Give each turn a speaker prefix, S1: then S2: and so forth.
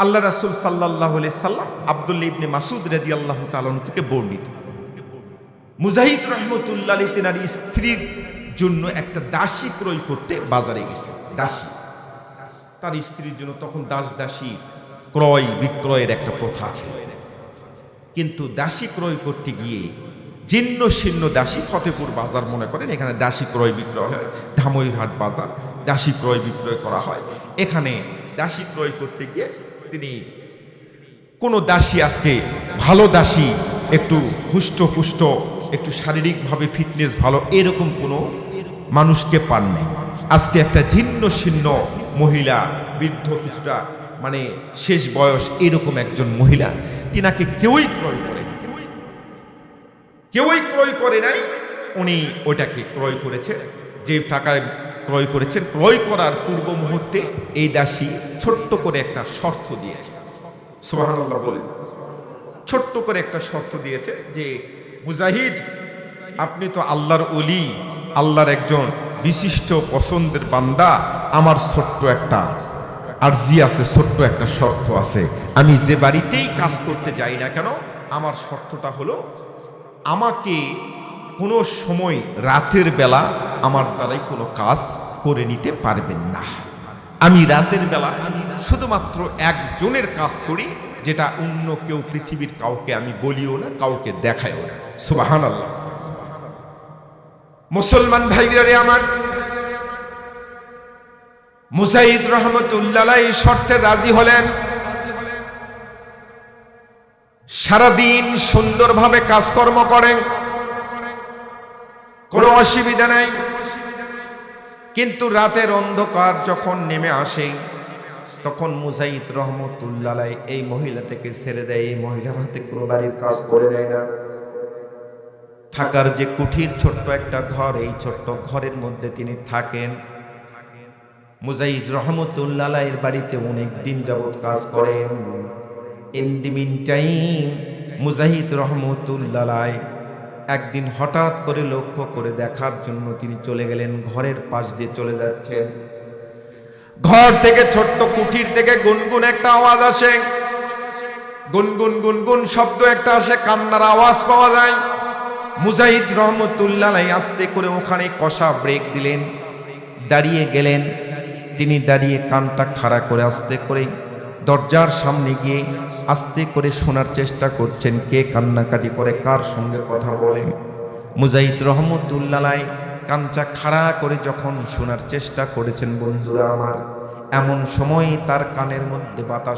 S1: আল্লাহ রাসূল সাল্লাল্লাহু আলাইহি সাল্লাম আব্দুল্লাহ ইবনে মাসউদ রাদিয়াল্লাহু তাআলা আনহু থেকে বর্ণিত, মুজাহিদ রাহমাতুল্লাহ আলাইহি তার স্ত্রীর জন্য একটা দাসী ক্রয় করতে বাজারে গেছে। দাসী, তার স্ত্রীর জন্য তখন দাসী ক্রয় বিক্রয়ের একটা প্রথা ছিল। কিন্তু দাসী ক্রয় করতে গিয়ে জীর্ণ শীর্ণ দাসী, ফতেপুর বাজার মনে করেন, এখানে দাসী ক্রয় বিক্রয় হয়, ধামইরহাট বাজার, দাসী ক্রয় বিক্রয় করা হয়। এখানে দাসী ক্রয় করতে গিয়ে তিনি কোনো দাসী, আজকে ভালো দাসী, একটু হুষ্টপুষ্ট, একটু শারীরিকভাবে ফিটনেস ভালো, এরকম কোনো মানুষকে পান নাই। আজকে একটা জীর্ণ শীর্ণ মহিলা, বৃদ্ধ, কিছুটা মানে শেষ বয়স, এরকম একজন মহিলা, তিনাকে কেউই ক্রয় করে, কেউই ক্রয় করে নাই। উনি ওটাকে ক্রয় করেছে, যে টাকায় ক্রয় করেছেন। ক্রয় করার পূর্ব মুহূর্তে এই দাসী ছোট্ট করে একটা শর্ত দিয়েছে। সুবহানাল্লাহ বলেন। ছোট্ট করে একটা শর্ত দিয়েছে যে, মুজাহিদ, আপনি তো আল্লাহর ওলি, আল্লাহর একজন বিশিষ্ট পছন্দের বান্দা, আমার ছোট্ট একটা আরজি আছে, ছোট্ট একটা শর্ত আছে। আমি যে বাড়িতেই কাজ করতে যাই না কেন, আমার শর্তটা হলো, আমাকে কোনো সময় রাতের বেলা আমার দ্বারাই কোনো কাজ করে নিতে পারবেন না। আমি রাতের বেলা শুধুমাত্র একজনের কাজ করি, যেটা অন্য কেউ পৃথিবীর কাউকে আমি বলিও না, কাউকে দেখাইও না। সুবহানাল্লাহ। মুসলমান ভাইরা আমার, মুজাহিদ রাহমাতুল্লাহ আলাইহি শর্তে রাজি হলেন। সারাদিন সুন্দরভাবে কাজকর্ম করেন, কোনো অসুবিধা নাই। কিন্তু রাতের অন্ধকার যখন নেমে আসে, তখন মুজাহিদ রাহমাতুল্লাহ আলাইহি এই মহিলাটাকে ছেড়ে দেয়। এই মহিলার হাতে কোনো বাড়ির কাজ করে দেয় না। থাকার যে কুঠির ছোট্ট একটা ঘর, এই ছোট্ট ঘরের মধ্যে তিনি থাকেন। মুজাহিদ রাহমাতুল্লাহ আলাইহির বাড়িতে অনেক দিন যাবত কাজ করেন। ইন দি মিন টাইম, মুজাহিদ রাহমাতুল্লাহ আলাইহি একদিন হঠাৎ করে লক্ষ্য করে দেখার জন্য তিনি চলে গেলেন। ঘরের পাশ দিয়ে চলে যাচ্ছেন, ঘর থেকে, ছোট্ট কুঠির থেকে গুনগুন একটা আওয়াজ আসে। গুনগুন গুনগুন শব্দ একটা আসে, কান্নার আওয়াজ পাওয়া যায়। মুজাহিদ রাহমাতুল্লাহ আলাইহি আস্তে করে ওখানে কষা ব্রেক দিলেন, দাঁড়িয়ে গেলেন। তিনি দাঁড়িয়ে কানটা খাড়া করে আস্তে করে দরজার সামনে গিয়ে আস্তে করে শোনার চেষ্টা করছেন, কে কান্নাকাটি করে, কার সঙ্গে কথা বলে। মুজাহিদ রাহমাতুল্লাহ আলাইহি কানটা খাড়া করে যখন শোনার চেষ্টা করেছেন, বন্ধুরা আমার, এমন সময় তার কানের মধ্যে বাতাস